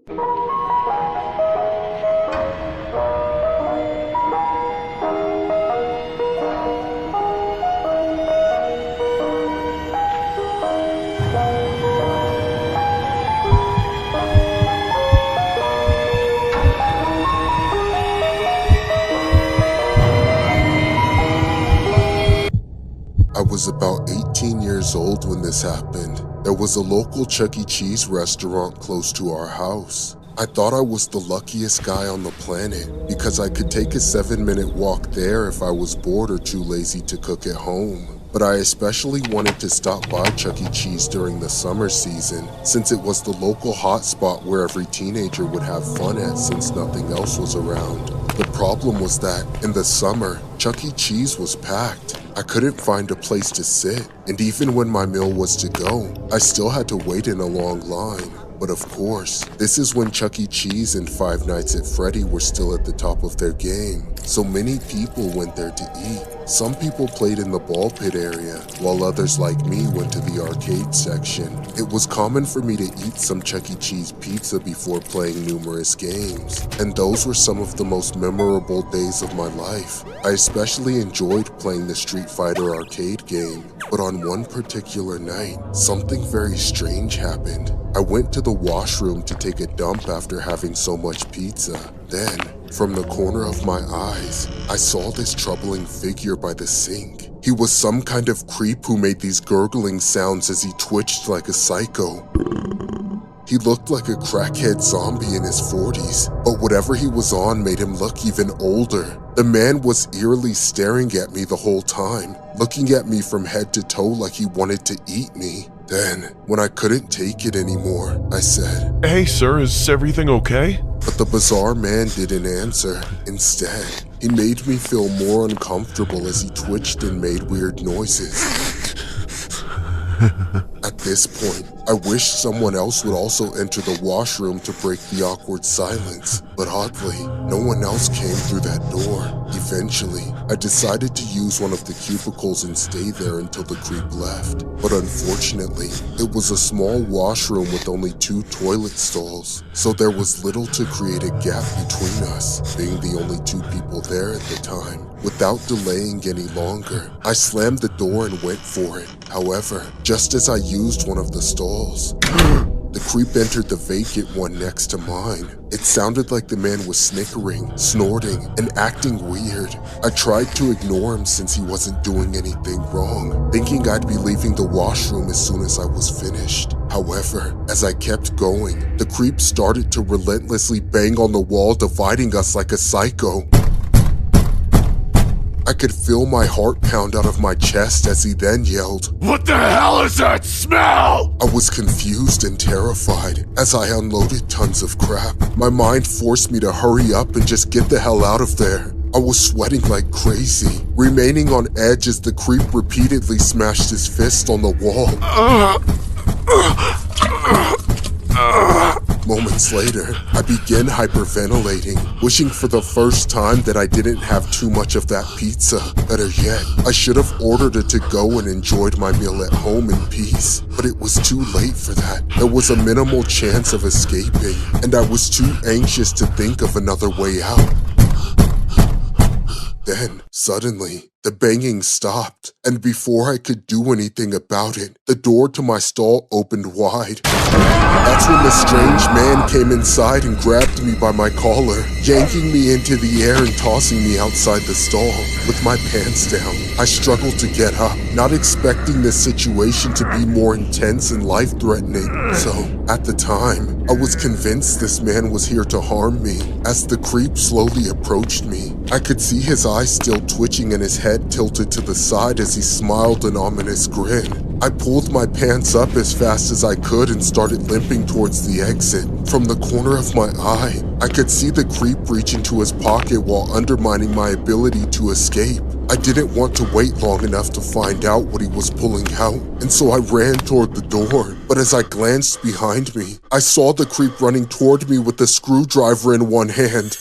I was about 18 years old when this happened. There was a local Chuck E. Cheese restaurant close to our house. I thought I was the luckiest guy on the planet because I could take a 7-minute walk there if I was bored or too lazy to cook at home. But I especially wanted to stop by Chuck E. Cheese during the summer season since it was the local hotspot where every teenager would have fun at since nothing else was around. The problem was that, in the summer, Chuck E. Cheese was packed. I couldn't find a place to sit, and even when my meal was to go, I still had to wait in a long line. But of course, this is when Chuck E. Cheese and Five Nights at Freddy were still at the top of their game, so many people went there to eat. Some people played in the ball pit area, while others like me went to the arcade section. It was common for me to eat some Chuck E. Cheese pizza before playing numerous games, and those were some of the most memorable days of my life. I especially enjoyed playing the Street Fighter arcade game, but on one particular night, something very strange happened. I went to the washroom to take a dump after having so much pizza. Then, from the corner of my eyes, I saw this troubling figure by the sink. He was some kind of creep who made these gurgling sounds as he twitched like a psycho. He looked like a crackhead zombie in his 40s, but whatever he was on made him look even older. The man was eerily staring at me the whole time, looking at me from head to toe like he wanted to eat me. Then, when I couldn't take it anymore, I said, "Hey sir, is everything okay?" But the bizarre man didn't answer. Instead, he made me feel more uncomfortable as he twitched and made weird noises. At this point, I wished someone else would also enter the washroom to break the awkward silence, but oddly, no one else came through that door. Eventually, I decided to use one of the cubicles and stay there until the creep left, but unfortunately, it was a small washroom with only 2 toilet stalls, so there was little to create a gap between us, being the only 2 people there at the time. Without delaying any longer, I slammed the door and went for it. However, just as I used one of the stalls, the creep entered the vacant one next to mine. It sounded like the man was snickering, snorting, and acting weird. I tried to ignore him since he wasn't doing anything wrong, thinking I'd be leaving the washroom as soon as I was finished. However, as I kept going, the creep started to relentlessly bang on the wall, dividing us like a psycho. I could feel my heart pound out of my chest as he then yelled, "What the hell is that smell?" I was confused and terrified as I unloaded tons of crap. My mind forced me to hurry up and just get the hell out of there. I was sweating like crazy, remaining on edge as the creep repeatedly smashed his fist on the wall. Moments later, I began hyperventilating, wishing for the first time that I didn't have too much of that pizza. Better yet, I should have ordered a to-go and enjoyed my meal at home in peace. But it was too late for that. There was a minimal chance of escaping, and I was too anxious to think of another way out. Then, suddenly, the banging stopped, and before I could do anything about it, the door to my stall opened wide. That's when the strange man came inside and grabbed me by my collar, yanking me into the air and tossing me outside the stall. With my pants down, I struggled to get up, not expecting this situation to be more intense and life-threatening. So, at the time, I was convinced this man was here to harm me. As the creep slowly approached me, I could see his eyes still twitching and his head tilted to the side as he smiled an ominous grin. I pulled my pants up as fast as I could and started limping towards the exit. From the corner of my eye, I could see the creep reach into his pocket while undermining my ability to escape. I didn't want to wait long enough to find out what he was pulling out, and so I ran toward the door. But as I glanced behind me, I saw the creep running toward me with a screwdriver in one hand.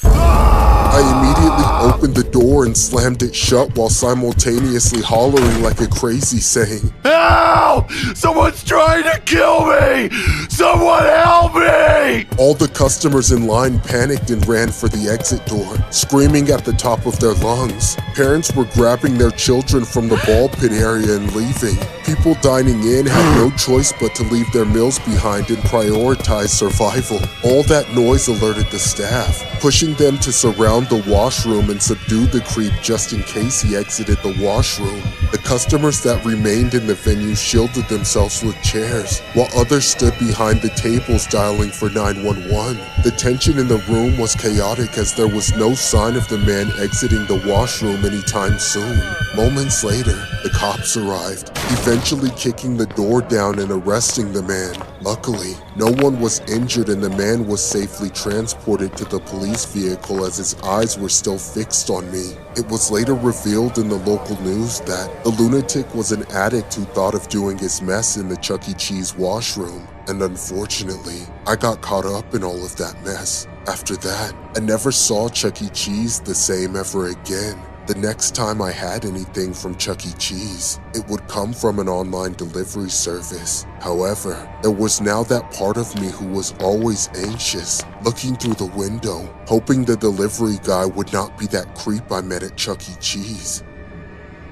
I immediately opened the door and slammed it shut while simultaneously hollering like a crazy, saying, Help! Someone's trying to kill me! Someone help me! All the customers in line panicked and ran for the exit door, screaming at the top of their lungs. Parents were grabbing their children from the ball pit area and leaving. People dining in had no choice but to leave their meals behind and prioritize survival. All that noise alerted the staff, pushing them to surround the washroom and subdue the creep just in case he exited the washroom. The customers that remained in the venue shielded themselves with chairs, while others stood behind the tables dialing for 911. The tension in the room was chaotic as there was no sign of the man exiting the washroom anytime soon. Moments later, the cops arrived, eventually kicking the door down and arresting the man. Luckily, no one was injured and the man was safely transported to the police vehicle as his eyes were still fixed on me. It was later revealed in the local news that the lunatic was an addict who thought of doing his mess in the Chuck E. Cheese washroom. And unfortunately, I got caught up in all of that mess. After that, I never saw Chuck E. Cheese the same ever again. The next time I had anything from Chuck E. Cheese, it would come from an online delivery service. However, there was now that part of me who was always anxious, looking through the window, hoping the delivery guy would not be that creep I met at Chuck E. Cheese.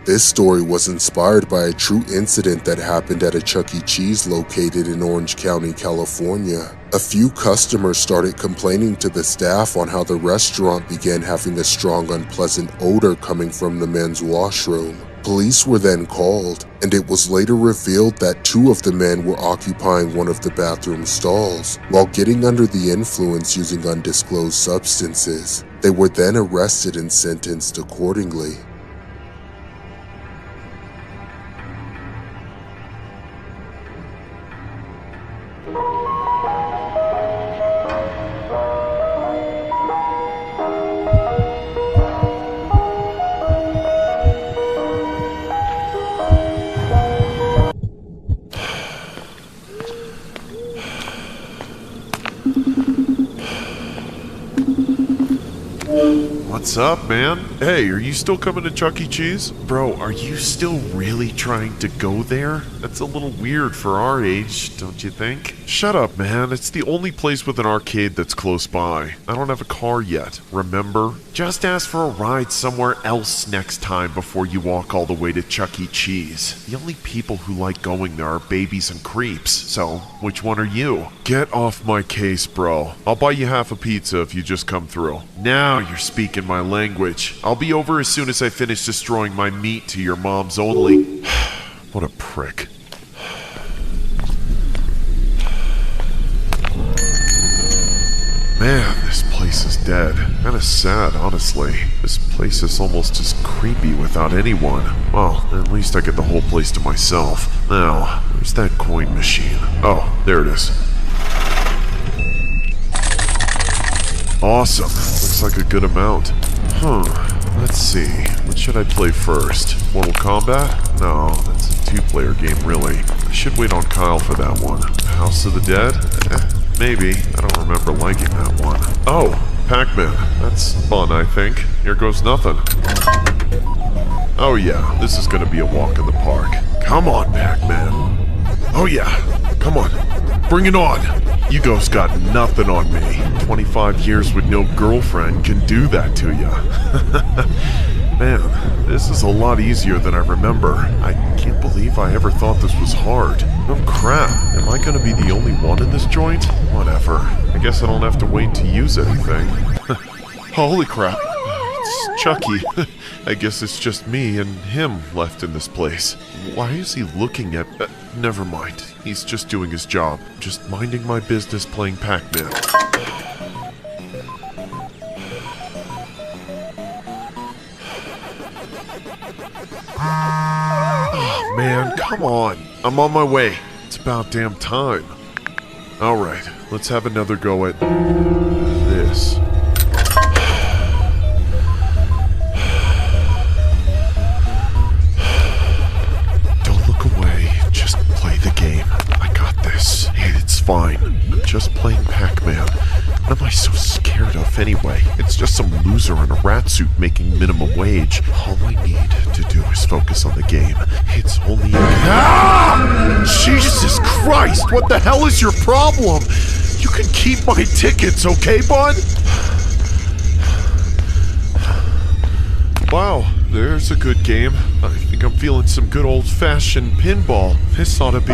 This story was inspired by a true incident that happened at a Chuck E. Cheese located in Orange County, California. A few customers started complaining to the staff on how the restaurant began having a strong, unpleasant odor coming from the men's washroom. Police were then called, and it was later revealed that 2 of the men were occupying one of the bathroom stalls while getting under the influence using undisclosed substances. They were then arrested and sentenced accordingly. What's up, man? Hey, are you still coming to Chuck E. Cheese? Bro, are you still really trying to go there? That's a little weird for our age, don't you think? Shut up, man. It's the only place with an arcade that's close by. I don't have a car yet, remember? Just ask for a ride somewhere else next time before you walk all the way to Chuck E. Cheese. The only people who like going there are babies and creeps, so which one are you? Get off my case, bro. I'll buy you half a pizza if you just come through. Now you're speaking my language. I'll be over as soon as I finish destroying my meat to your mom's only. What a prick. Man, this place is dead. Kinda sad, honestly. This place is almost as creepy without anyone. Well, at least I get the whole place to myself. Now, where's that coin machine? Oh, there it is. Awesome. Looks like a good amount. Let's see. What should I play first? Mortal Kombat? No, that's a 2-player game, really. I should wait on Kyle for that one. House of the Dead? Maybe. I don't remember liking that one. Oh, Pac-Man. That's fun, I think. Here goes nothing. Oh yeah, this is gonna be a walk in the park. Come on, Pac-Man. Oh yeah, come on. Bring it on. You ghosts got nothing on me. 25 years with no girlfriend can do that to ya. Man, this is a lot easier than I remember. I can't believe I ever thought this was hard. Oh crap, am I gonna be the only one in this joint? Whatever. I guess I don't have to wait to use anything. Holy crap. It's Chucky. I guess it's just me and him left in this place. Why is he looking at... never mind. He's just doing his job. Just minding my business playing Pac-Man. Oh, man, come on. I'm on my way. It's about damn time. Alright, let's have another go at this. Don't look away. Just play the game. I got this. It's fine. I'm just playing Pac-Man. What am I so scared of anyway? It's just some loser in a rat suit making minimum wage. All I need to do is focus on the game. It's only Jesus Christ! What the hell is your problem? You can keep my tickets, okay, bud? Wow, there's a good game. I think I'm feeling some good old-fashioned pinball. This ought to be...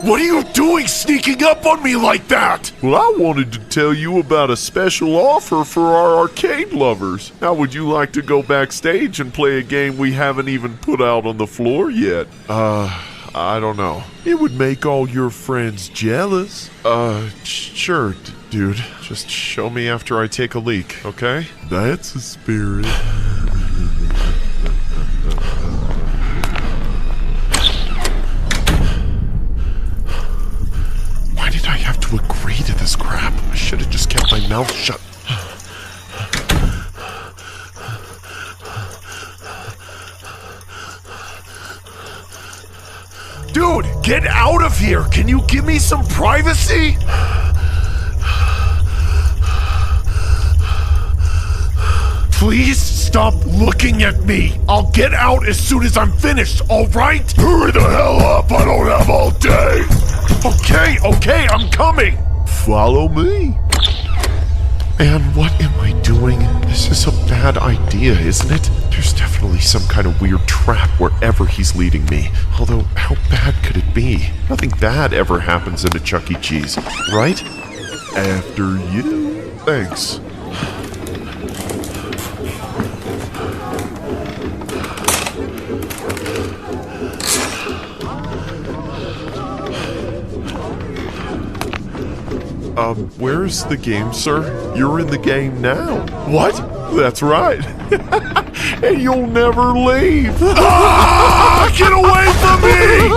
What are you doing sneaking up on me like that? Well, I wanted to tell you about a special offer for our arcade lovers. How would you like to go backstage and play a game we haven't even put out on the floor yet? I don't know. It would make all your friends jealous. Sure, dude. Just show me after I take a leak, okay? That's a spirit. Why did I have to agree to this crap? I should have just kept my mouth shut. Dude, get out of here! Can you give me some privacy? Please stop looking at me! I'll get out as soon as I'm finished, alright? Hurry the hell up! I don't have all day! Okay, I'm coming! Follow me. Man, what am I doing? This is a bad idea, isn't it? There's definitely some kind of weird trap wherever he's leading me. Although, how bad could it be? Nothing bad ever happens in a Chuck E. Cheese, right? After you. Thanks. Where's the game, sir? You're in the game now. What? That's right. And you'll never leave. Ah! Get away from me!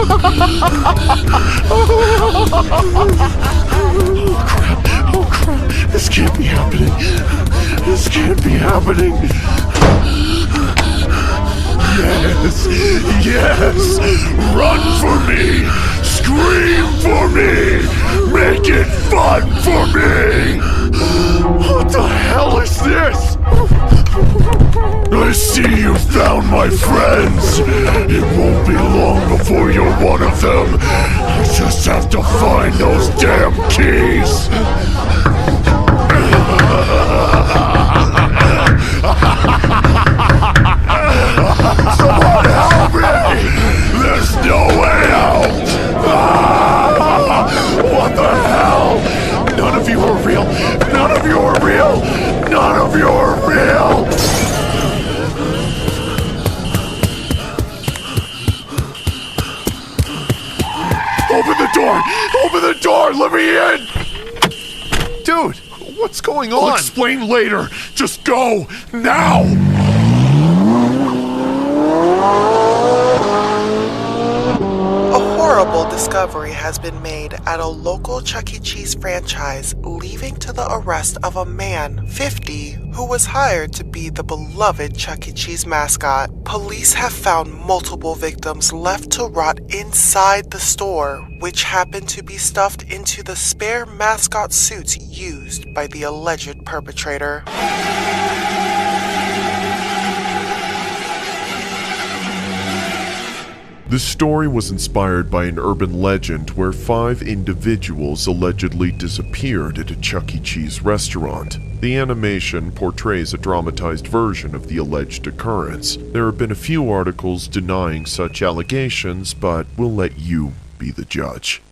Oh crap. This can't be happening. This can't be happening. Yes! Run for me! Scream for me! Make it fun for me! What the hell is this? I see you found my friends! It won't be long before you're one of them! I just have to find those damn keys! Someone help me! There's no way out! What the hell? None of you are real! None of you are real! None of you are real! Open the door! Open the door! Let me in! Dude, what's going on? I'll explain later. Just go now! A horrible discovery has been made at a local Chuck E. Cheese franchise, leading to the arrest of a man, 50, who was hired to be the beloved Chuck E. Cheese mascot. Police have found multiple victims left to rot inside the store, which happened to be stuffed into the spare mascot suits used by the alleged perpetrator. This story was inspired by an urban legend where 5 individuals allegedly disappeared at a Chuck E. Cheese restaurant. The animation portrays a dramatized version of the alleged occurrence. There have been a few articles denying such allegations, but we'll let you be the judge.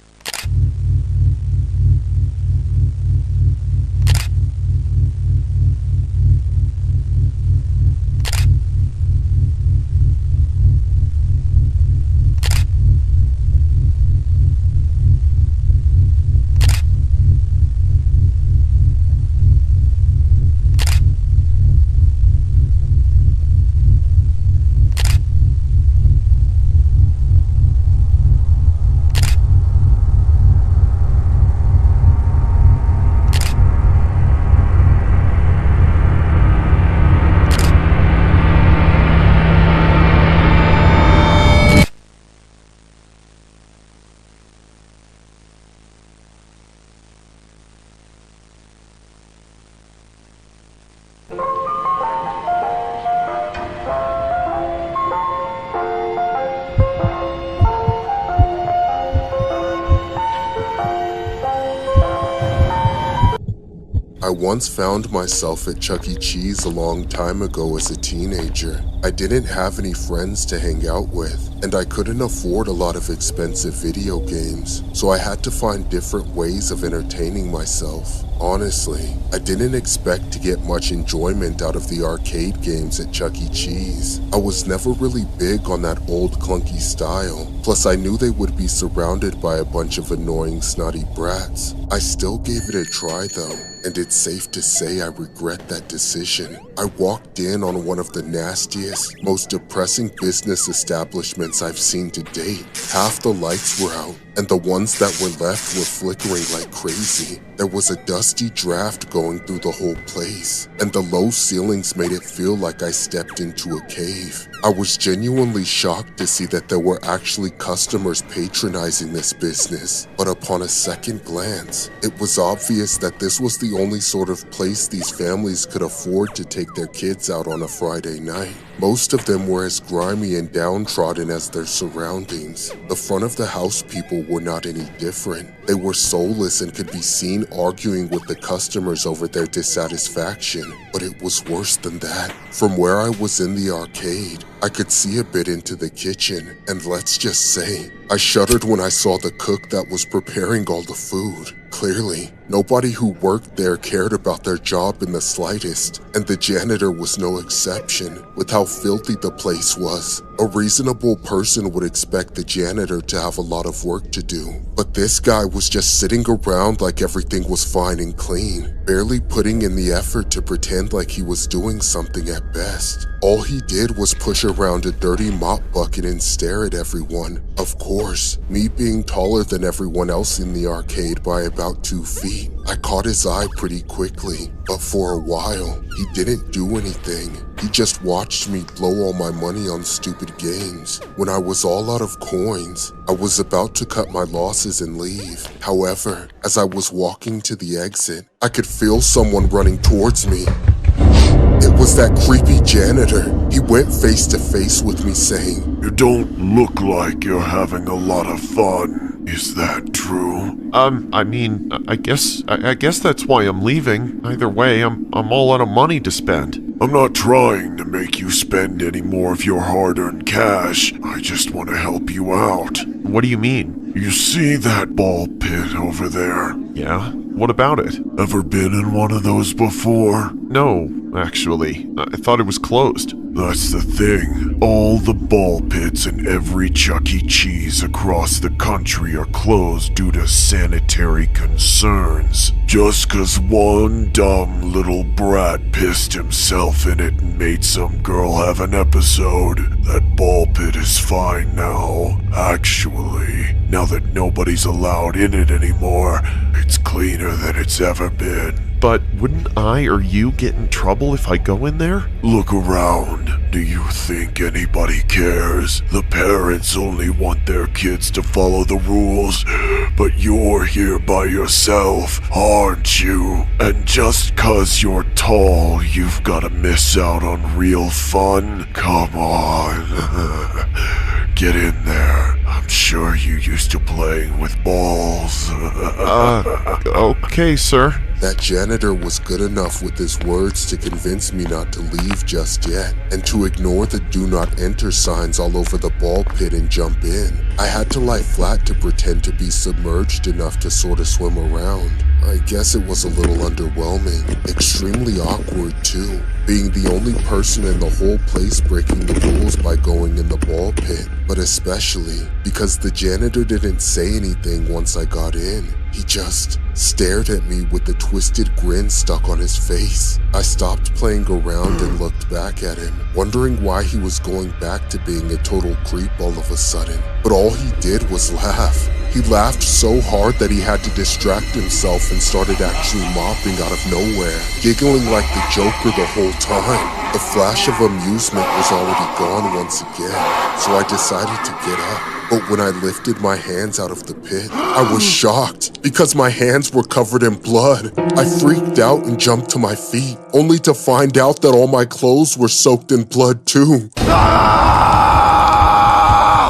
I once found myself at Chuck E. Cheese a long time ago as a teenager. I didn't have any friends to hang out with, and I couldn't afford a lot of expensive video games, so I had to find different ways of entertaining myself. Honestly, I didn't expect to get much enjoyment out of the arcade games at Chuck E. Cheese. I was never really big on that old clunky style, plus I knew they would be surrounded by a bunch of annoying snotty brats. I still gave it a try though, and it's safe to say I regret that decision. I walked in on one of the nastiest, most depressing business establishments I've seen to date. Half the lights were out, and the ones that were left were flickering like crazy. There was a dusty draft going through the whole place, and the low ceilings made it feel like I stepped into a cave. I was genuinely shocked to see that there were actually customers patronizing this business, but upon a second glance, it was obvious that this was the only sort of place these families could afford to take their kids out on a Friday night. Most of them were as grimy and downtrodden as their surroundings. The front of the house people were not any different. They were soulless and could be seen arguing with the customers over their dissatisfaction. But it was worse than that. From where I was in the arcade, I could see a bit into the kitchen, and let's just say, I shuddered when I saw the cook that was preparing all the food. Clearly, nobody who worked there cared about their job in the slightest, and the janitor was no exception. With how filthy the place was, a reasonable person would expect the janitor to have a lot of work to do. But this guy was just sitting around like everything was fine and clean, barely putting in the effort to pretend like he was doing something at best. All he did was push around a dirty mop bucket and stare at everyone. Of course, me being taller than everyone else in the arcade by about 2 feet, I caught his eye pretty quickly, but for a while, he didn't do anything. He just watched me blow all my money on stupid games. When I was all out of coins, I was about to cut my losses and leave. However, as I was walking to the exit, I could feel someone running towards me. It was that creepy janitor. He went face to face with me saying, "You don't look like you're having a lot of fun. Is that true?" I guess that's why I'm leaving. Either way, I'm all out of money to spend. I'm not trying to make you spend any more of your hard-earned cash. I just want to help you out. What do you mean? You see that ball pit over there? Yeah? What about it? Ever been in one of those before? No, actually. I thought it was closed. That's the thing. All the ball pits in every Chuck E. Cheese across the country are closed due to sanitary concerns. Just 'cause one dumb little brat pissed himself in it and made some girl have an episode, that ball pit is fine now. Actually, now that nobody's allowed in it anymore, it's cleaner than it's ever been. But wouldn't I or you get in trouble if I go in there? Look around. Do you think anybody cares? The parents only want their kids to follow the rules, but you're here by yourself, aren't you? And just 'cause you're tall, you've gotta miss out on real fun? Come on. Get in there. I'm sure you used to playing with balls. Okay, sir. That janitor was good enough with his words to convince me not to leave just yet, and to ignore the do not enter signs all over the ball pit and jump in. I had to lie flat to pretend to be submerged enough to sort of swim around. I guess it was a little underwhelming, extremely awkward too, being the only person in the whole place breaking the rules by going in the ball pit, but especially because the janitor didn't say anything once I got in. He just stared at me with the twisted grin stuck on his face. I stopped playing around and looked back at him, wondering why he was going back to being a total creep all of a sudden. But all he did was laugh. He laughed so hard that he had to distract himself and started actually mopping out of nowhere, giggling like the Joker the whole time. The flash of amusement was already gone once again, so I decided to get up. But when I lifted my hands out of the pit, I was shocked because my hands were covered in blood. I freaked out and jumped to my feet, only to find out that all my clothes were soaked in blood too.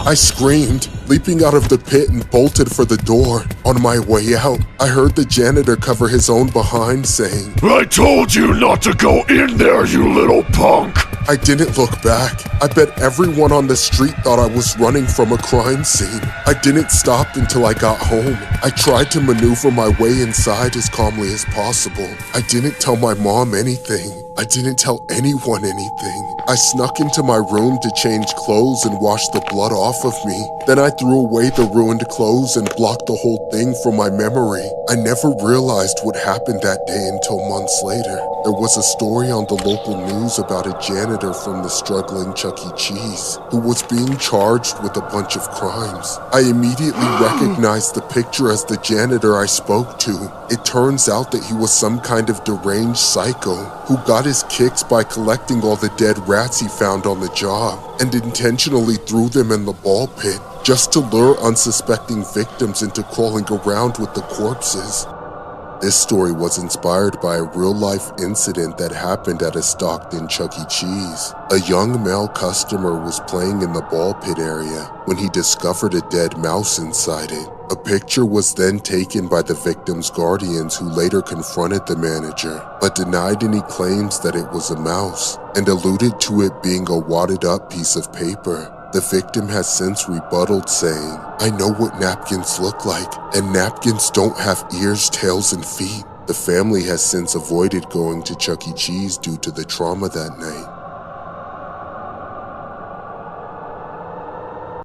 I screamed, leaping out of the pit and bolted for the door. On my way out, I heard the janitor cover his own behind saying, I told you not to go in there, you little punk! I didn't look back. I bet everyone on the street thought I was running from a crime scene. I didn't stop until I got home. I tried to maneuver my way inside as calmly as possible. I didn't tell my mom anything. I didn't tell anyone anything. I snuck into my room to change clothes and wash the blood off of me. Then I threw away the ruined clothes and blocked the whole thing from my memory. I never realized what happened that day until months later. There was a story on the local news about a janitor from the struggling Chuck E. Cheese who was being charged with a bunch of crimes. I immediately recognized the picture as the janitor I spoke to. It turns out that he was some kind of deranged psycho who got his kicks by collecting all the dead rats he found on the job and intentionally threw them in the ball pit just to lure unsuspecting victims into crawling around with the corpses. This story was inspired by a real-life incident that happened at a Stockton Chuck E. Cheese. A young male customer was playing in the ball pit area when he discovered a dead mouse inside it. A picture was then taken by the victim's guardians, who later confronted the manager, but denied any claims that it was a mouse and alluded to it being a wadded-up piece of paper. The victim has since rebutted, saying, I know what napkins look like, and napkins don't have ears, tails, and feet. The family has since avoided going to Chuck E. Cheese due to the trauma that night.